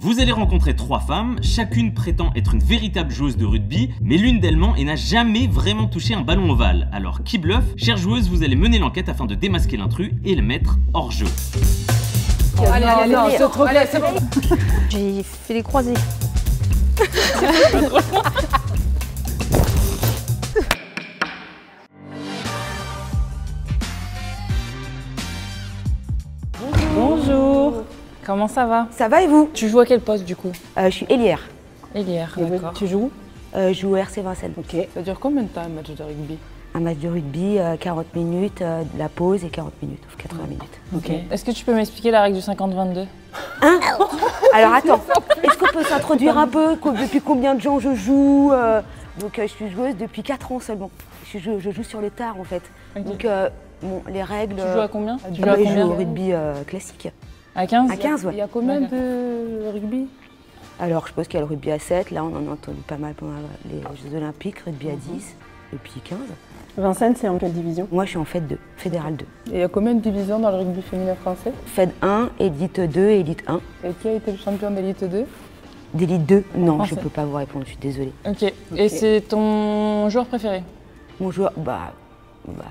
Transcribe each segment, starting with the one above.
Vous allez rencontrer 3 femmes, chacune prétend être une véritable joueuse de rugby, mais l'une d'elles ment et n'a jamais vraiment touché un ballon ovale. Alors qui bluffe? Chère joueuse, vous allez mener l'enquête afin de démasquer l'intrus et le mettre hors jeu. Allez, c'est trop bien, c'est bon. J'ai fait les croisés. Bonjour. Comment ça va? Ça va et vous? Tu joues à quel poste du coup? Je suis ailière. Ailière, d'accord. Tu joues? Je joue au RC Vincennes. Ok. Ça dure combien de temps un match de rugby? Un match de rugby, 40 minutes, la pause et 40 minutes, 80 minutes. Ok. Est-ce que tu peux m'expliquer la règle du 50-22? Hein? Alors attends, est-ce qu'on peut s'introduire un peu? Depuis combien de gens je joue? Donc je suis joueuse depuis 4 ans seulement. Je joue sur le tard en fait. Okay. Donc bon, les règles... Tu joues à combien? Je joue au rugby classique. À 15? À 15, ouais. Il y a combien de rugby? Alors je pense qu'il y a le rugby à 7, là on en a entendu pas mal pendant les Jeux Olympiques, rugby à 10 et puis 15. Vincennes, c'est en quelle division? Moi je suis en Fed 2, Fédéral 2. Et il y a combien de divisions dans le rugby féminin français? Fed 1, Élite 2 et Élite 1. Et qui a été le champion d'élite 2? D'Élite 2? Non, Français. je ne peux pas vous répondre, je suis désolée. Ok. Et c'est ton joueur préféré? Mon joueur,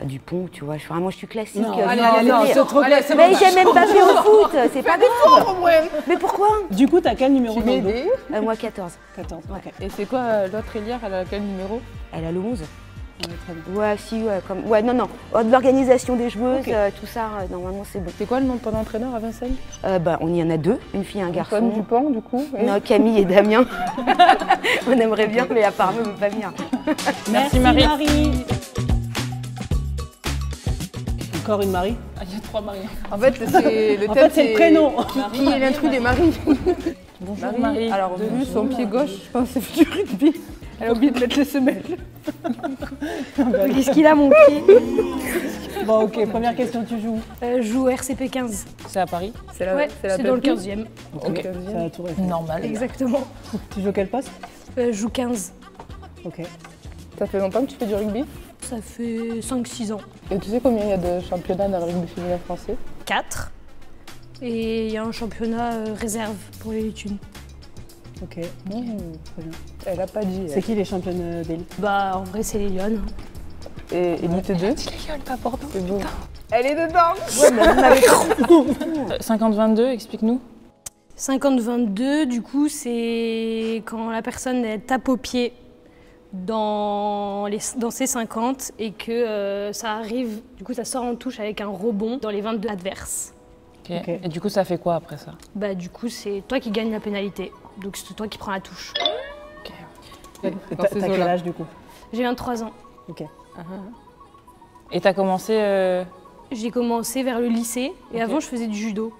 Dupont, tu vois, je suis classique. Non, je allez, vais non, dire. c'est trop clair, c'est Mais bon. j'aime même pas jouer au foot, c'est pas grave. Mais pourquoi? Du coup, t'as quel numéro Tu dans le dos? m'aides? Moi 14. 14. Ok. Et c'est quoi l'autre ailière? Elle a quel numéro? Elle a le 11. Ouais, très bien. Ouais, si, ouais, non. De l'organisation des joueuses, Ok. tout ça, normalement c'est bon. C'est quoi le nom de ton entraîneur à Vincennes? On y en a 2, une fille et un garçon. Antoine Dupont, du coup. Et... Non, Camille et Damien. On aimerait bien, mais apparemment, on ne peut pas venir. Merci Marie. Encore une Marie. Ah, il y a 3 Marie. En fait, c'est le En thème, fait, c'est le prénom. Qui est l'intrus des Marie? Bonjour Marie. Alors, vu son pied gauche, je pense que c'est du rugby. Elle a oublié de mettre les semelles. Qu'est-ce qu'il a, mon pied? Bon, ok, première question, tu joues. Je joue au RCP 15. C'est à Paris? C'est la, Ouais, la c'est dans le belle 15e. Ok. C'est à la Tour Eiffel. Normal. Exactement. Tu joues quel poste? Je joue 15. Ok. Ça fait longtemps que tu fais du rugby? Ça fait 5-6 ans. Et tu sais combien il y a de championnats dans le rugby féminin français? 4. Et il y a un championnat réserve pour les Lutunes. Ok. Très bien. Elle a pas dit. C'est qui les championnes d'élite? Bah, en vrai, c'est les Lyonnes. Et élite 2? Pas Bordeaux. C'est beau. Elle est dedans! Ouais, mais vous m'avez 50-22, explique-nous. 50-22, du coup, c'est quand la personne elle tape au pied dans ses 50 et que ça arrive, du coup, ça sort en touche avec un rebond dans les 22 adverses. Ok. Ok. Et du coup, ça fait quoi après ça? Bah, du coup, c'est toi qui gagne la pénalité. Donc, c'est toi qui prends la touche. T'as quel âge du coup? J'ai 23 ans. Ok. Et t'as commencé... J'ai commencé vers le lycée et avant, je faisais du judo.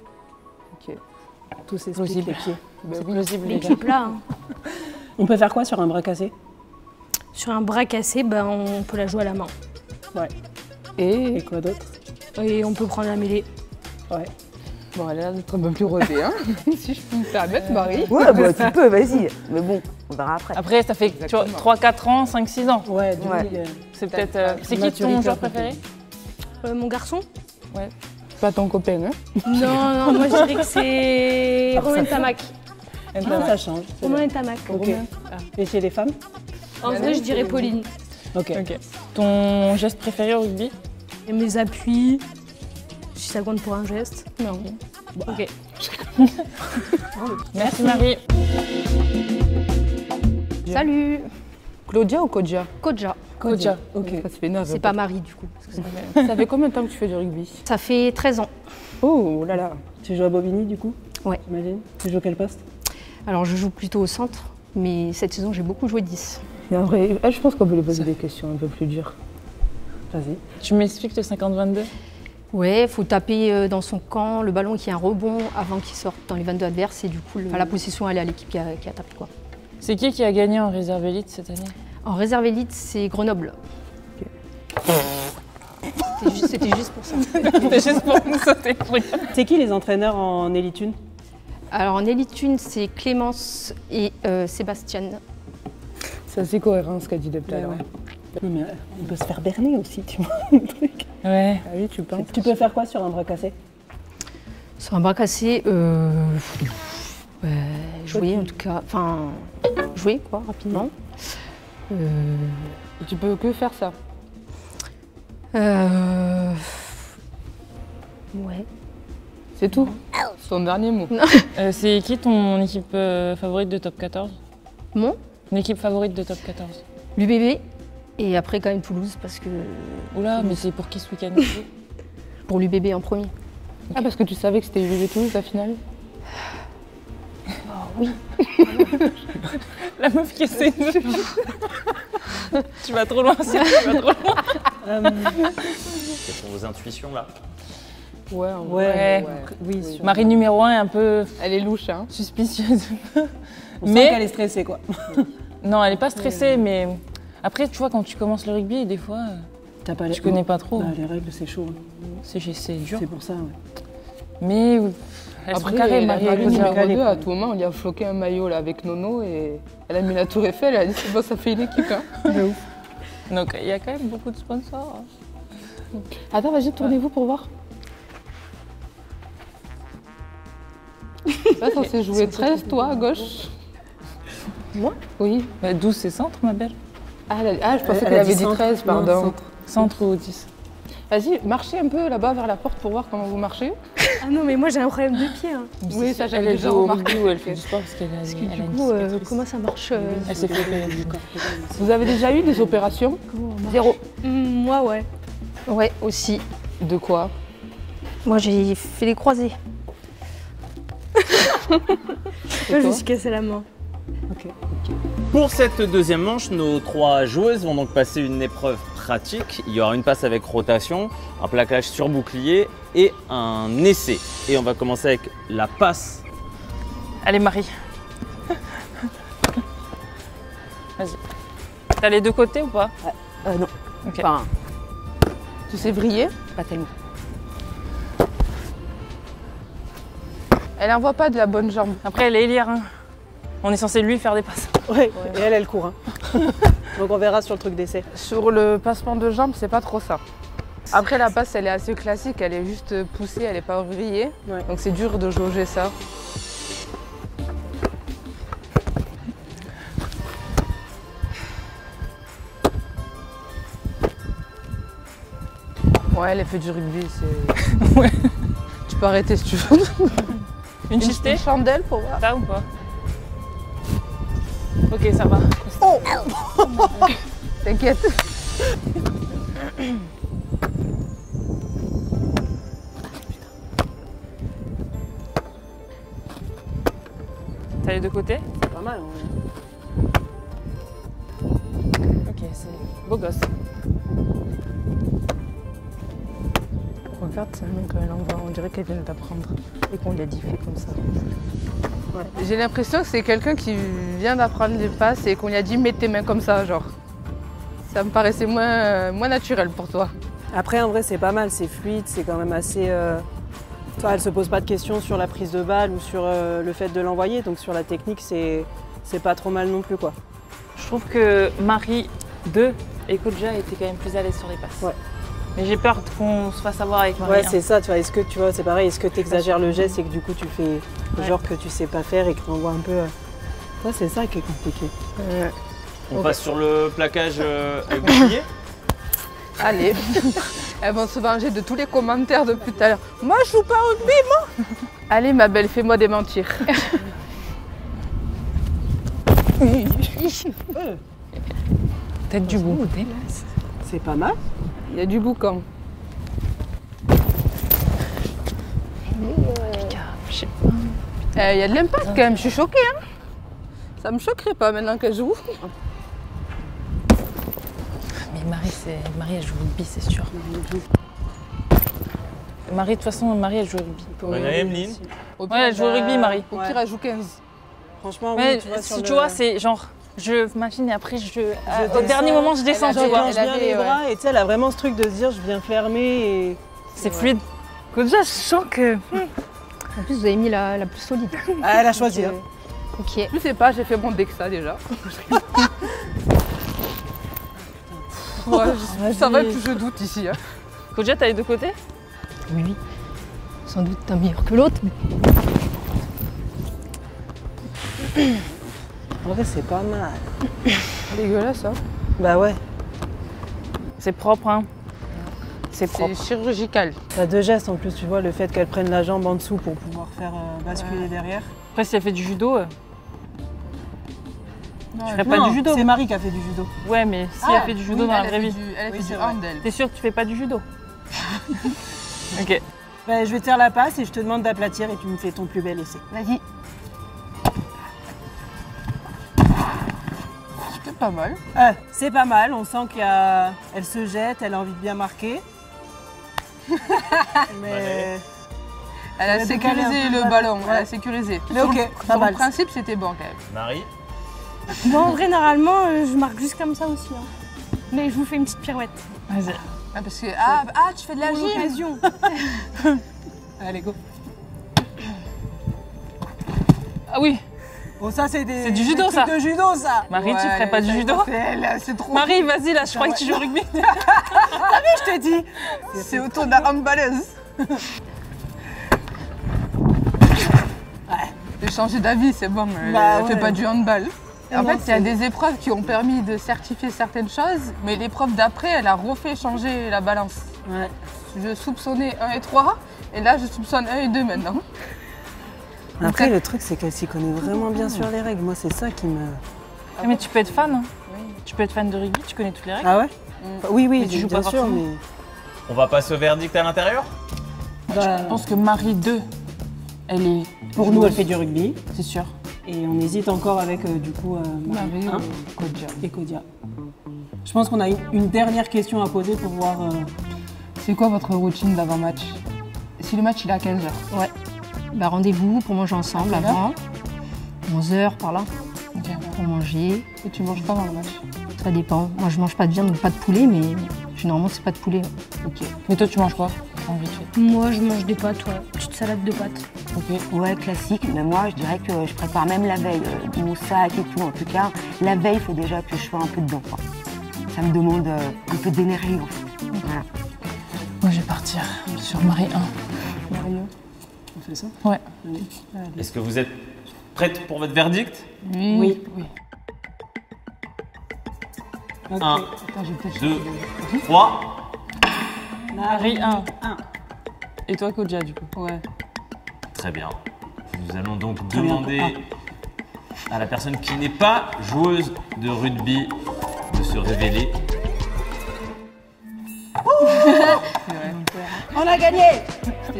Tout s'explique, Plausible. les pieds. C'est plausible les Les gars. pieds plats. Hein. On peut faire quoi sur un bras cassé? Sur un bras cassé, bah, on peut la jouer à la main. Ouais. Et Et quoi d'autre? Et on peut prendre la mêlée. Ouais. bon, elle a l'air d'être un peu plus rodée, hein? Si je peux me permettre, Marie. Ouais, bah, tu peux, vas-y. Mais bon, on verra après. Après, ça fait 3-4 ans, 5-6 ans. Ouais, du Ouais. coup, C'est peut-être... c'est qui ton maturité joueur un peu préféré? Mon garçon? Pas ton copain, hein? Non, moi je dirais que c'est Romain Tamac. ça change. Romain Tamac. Ok. Et chez les femmes? En vrai, je dirais Pauline. Ok. Ok. Ton geste préféré au rugby? Et mes appuis, si ça compte pour un geste. Non. Ok. Merci Marie. Salut. Claudia ou Kodja? Kodja. Kodja. Ok. Ça se fait neuf. C'est pas Marie du coup. Ça fait combien de temps que tu fais du rugby? Ça fait 13 ans. Oh là là. Tu joues à Bobigny du coup? Ouais. J'imagine. Tu joues quel poste? Alors je joue plutôt au centre, mais cette saison j'ai beaucoup joué 10. Et en vrai, je pense qu'on peut lui poser des questions un peu plus dures. Vas-y. Tu m'expliques le 50-22? Ouais, faut taper dans son camp, le ballon qui a un rebond avant qu'il sorte dans les 22 adverses et du coup la possession elle est à l'équipe qui a tapé quoi. C'est qui a gagné en réserve élite cette année? En réserve élite, c'est Grenoble. C'était juste pour ça. C'est juste pour nous sauter le truc. C'est qui les entraîneurs en élite 1? Alors en élite 1, c'est Clémence et Sébastien. C'est assez cohérent ce qu'a dit depuis tout à l'heure. Non, mais on peut se faire berner aussi, tu vois, le truc. Ouais. Ah oui, tu penses? Tu peux faire quoi sur un bras cassé? Sur un bras cassé, Jouer en tout cas, enfin jouer quoi rapidement. Tu peux que faire ça. Ouais. C'est tout. Son dernier mot. C'est qui ton équipe favorite de top 14? Mon Une équipe favorite de top 14? l'UBB et après quand même Toulouse parce que Oula, mais c'est pour qui ce week-end? pour l'UBB en premier. Ah, parce que tu savais que c'était UBB Toulouse la finale? La meuf qui essaie de... Tu vas trop loin, Cyril, tu vas trop loin. Quelles sont vos intuitions là? Ouais. Oui, sûr. Marie numéro 1 est un peu Elle est louche, hein. suspicieuse. On sent Mais- qu'elle est stressée, quoi. Non, elle est pas stressée, mais après, tu vois, quand tu commences le rugby, des fois, T'as pas tu connais pas trop. Bah, les règles, c'est chaud. C'est dur. C'est pour ça, ouais. Mais elle se Après, carré, la Marie. Marie elle numéro peut dire- 2, à tout moment, on lui a floqué un maillot là, avec Nono et elle a mis la tour Eiffel, elle a dit c'est bon, ça fait une équipe. Hein. Donc, il y a quand même beaucoup de sponsors. Attends, vas-y, tournez-vous pour voir. Là, censé jouer 13, toi, à gauche. Moi? Oui. Bah, 12, c'est centre, ma belle. Je pensais qu'elle avait dit 13, pardon. Centre ou 10. Vas-y, marchez un peu là-bas vers la porte pour voir comment vous marchez. Ah non, mais moi j'ai un problème de pied. Hein. Oui, ça, j'avais Elle déjà joue au remarqué. rugby ou elle fait du sport parce qu'elle a, Parce que elle a du une coup, cicatrice. comment ça marche Elle s'est fait opérer du corps. Vous avez déjà eu des opérations? Zéro. Moi, ouais. Ouais, aussi. De quoi? Moi j'ai fait les croisés. Moi, je me suis cassé la main. Pour cette deuxième manche, nos 3 joueuses vont donc passer une épreuve pratique. Il y aura une passe avec rotation, un plaquage sur bouclier et un essai. Et on va commencer avec la passe. Allez, Marie. Vas-y. T'as les deux côtés ou pas? Non, Ok. enfin, Tu sais vriller? pas tellement. Elle envoie pas de la bonne jambe. Après, elle est élire. Hein. On est censé lui faire des passes. Ouais, et elle court. Hein. Donc on verra sur le truc d'essai. Sur le passement de jambe, c'est pas trop ça. Après, la passe, elle est assez classique, elle est juste poussée, elle est pas vrillée. Ouais. Donc c'est dur de jauger ça. Ouais, elle a fait du rugby, c'est... Ouais. Tu peux arrêter si tu veux. Une chistée? Une chandelle pour voir. Ça ou pas? Ok, ça va. T'inquiète. T'as les deux côtés? C'est pas mal. Ok, c'est beau gosse. Regarde, sa main quand elle envoie, on dirait qu'elle vient d'apprendre et qu'on lui a dit fait comme ça. Ouais. J'ai l'impression que c'est quelqu'un qui vient d'apprendre des passes et qu'on lui a dit mets tes mains comme ça, genre. Ça me paraissait moins naturel pour toi. Après, en vrai, c'est pas mal, c'est fluide, c'est quand même assez. Toi, elle se pose pas de questions sur la prise de balle ou sur le fait de l'envoyer, donc sur la technique, c'est pas trop mal non plus, quoi. Je trouve que Marie 2 et Kodja étaient quand même plus à l'aise sur les passes. Ouais. Mais j'ai peur qu'on se fasse avoir avec Marie. Ouais, hein. c'est ça, tu vois, est-ce que tu vois, c'est pareil, est-ce que tu exagères le geste et que du coup tu fais genre que tu sais pas faire et que tu envoies un peu. Ça, c'est ça qui est compliqué. On passe sur le plaquage avec bouclier. Allez, elles vont se venger de tous les commentaires depuis tout à l'heure. Moi, je joue pas au rugby, moi. Allez, ma belle, fais-moi démentir. Tête du bout. C'est pas mal. Il y a du boucan. Il y a de l'impact quand même, je suis choquée. Hein. Ça me choquerait pas maintenant qu'elle joue. Mais Marie, elle joue au rugby, c'est sûr. Marie, de toute façon, Marie, elle joue au rugby. Emeline. Au Ouais, elle joue au rugby, Marie. Au pire, elle joue 15. Franchement, Ouais, oui, tu vois, si sur tu le- vois, c'est genre, je machine et après, au descends, dernier moment, je descends, elle a tu vois. J'allonge bien avait, les ouais. bras et tu sais, elle a vraiment ce truc de se dire je viens fermer et. C'est fluide. Kodja, je sens que... En plus, vous avez mis la plus solide. Ah, elle a choisi. Hein. Ok. Je sais pas, j'ai fait mon Dexa déjà. Ouais, ça va, plus je doute ici. Hein. Kodja, t'as les deux côtés? Oui. Sans doute un meilleur que l'autre. Mais... En vrai, c'est pas mal. Dégueulasse, hein. Bah ouais. C'est propre, hein. C'est propre. C'est chirurgical. T'as 2 gestes en plus, tu vois, le fait qu'elle prenne la jambe en dessous pour pouvoir faire basculer derrière. Après, si elle fait du judo, Non, je ferais pas du judo. C'est Marie qui a fait du judo. Ouais, mais si elle fait du judo dans la vraie vie. Elle a fait c'est du vrai. hand, elle. T'es sûr que tu fais pas du judo? Ok. Bah, je vais te faire la passe et je te demande d'aplatir et tu me fais ton plus bel essai. Vas-y. C'était pas mal. C'est pas mal, on sent qu'elle se jette, elle a envie de bien marquer. Mais Elle a Elle a décalé sécurisé un peu le le ballon, ballon, elle a ouais. sécurisé. Mais ok, Sur pas le mal. principe, c'était bon quand même. Marie? Moi, en vrai, normalement, je marque juste comme ça aussi. Hein. Mais je vous fais une petite pirouette. Vas-y. Ah, parce que, tu fais de la Pour gym. l'occasion. allez, go. Ah oui, Bon, ça, c'est C'est du judo, des trucs ça. de judo, ça. Marie, tu ferais pas du judo? C'est trop. Marie, vas-y, là, je crois que tu joues au rugby. Je t'ai dit. C'est autour de la handballeuse. J'ai changé d'avis, c'est bon, mais Bah elle fait ouais. pas du handball. En Non, fait, il y a c'est- des épreuves qui ont permis de certifier certaines choses, mais l'épreuve d'après, elle a refait changer la balance. Ouais. Je soupçonnais 1 et 3, et là, je soupçonne 1 et 2 maintenant. Après, le truc, c'est qu'elle s'y connaît vraiment bien sur les règles. Moi, c'est ça qui me. Ah, mais tu peux être fan, hein. Tu peux être fan de rugby, tu connais toutes les règles. Ah ouais Oui, Mais tu joues bien pas sûr, forcément. mais. On va passer au verdict à l'intérieur? Bah, Je pense que Marie 2, elle est. pour nous, elle fait du rugby. C'est sûr. Et on hésite encore avec, du coup, Marie Marie 1 ou Kodja. et Kodia. Je pense qu'on a une dernière question à poser pour voir. C'est quoi votre routine d'avant-match? Si le match il est à 15h. Ouais. Bah, rendez-vous pour manger ensemble À quelle heure avant. 11h par là. Pour manger. Et tu manges pas avant le match? Ça dépend. Moi, je mange pas de viande, donc pas de poulet, mais généralement, c'est pas de poulet. Ok. Mais toi, tu manges quoi? En vite fait. Moi, je mange des pâtes, ouais. Petite salade de pâtes. Ok. Ouais, classique, mais moi je dirais que je prépare même la veille, mon sac et tout. En tout cas, la veille, il faut déjà que je sois un peu dedans, quoi. Ça me demande un peu d'énergie, en fait. Voilà. Moi, je vais partir sur Marie 1. Mario, on fait ça Ouais. Allez. Est-ce que vous êtes prête pour votre verdict? Oui. Ok. 1, Attends, j'ai peut-être 2, 3. Marie 1. 1. Et toi, Kodja, du coup? Ouais. Très bien. Nous allons donc Très bien. demander à la personne qui n'est pas joueuse de rugby de se révéler. On a gagné.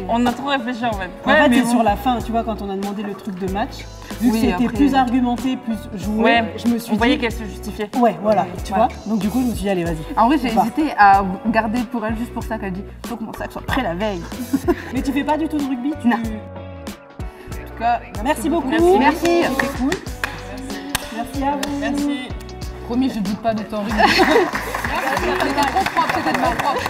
On a trop réfléchi en fait. En fait, mais c'est bon. sur la fin, tu vois, quand on a demandé le truc de match. Vu Oui, que c'était après- plus argumenté, plus joué, Ouais, je me suis on voyait dit. qu'elle se justifiait. Ouais, voilà, tu voilà. vois. Donc du coup, je me suis dit, allez, vas-y. En vrai, j'ai Bah. hésité à garder pour elle juste pour ça qu'elle dit faut que mon sac soit prêt la veille. Mais tu fais pas du tout de rugby Non. En tout cas, Merci beaucoup. Merci. C'est cool. Merci à vous. Merci. Promis, je doute pas de ton rugby. C'était trop propre, c'était pas propre.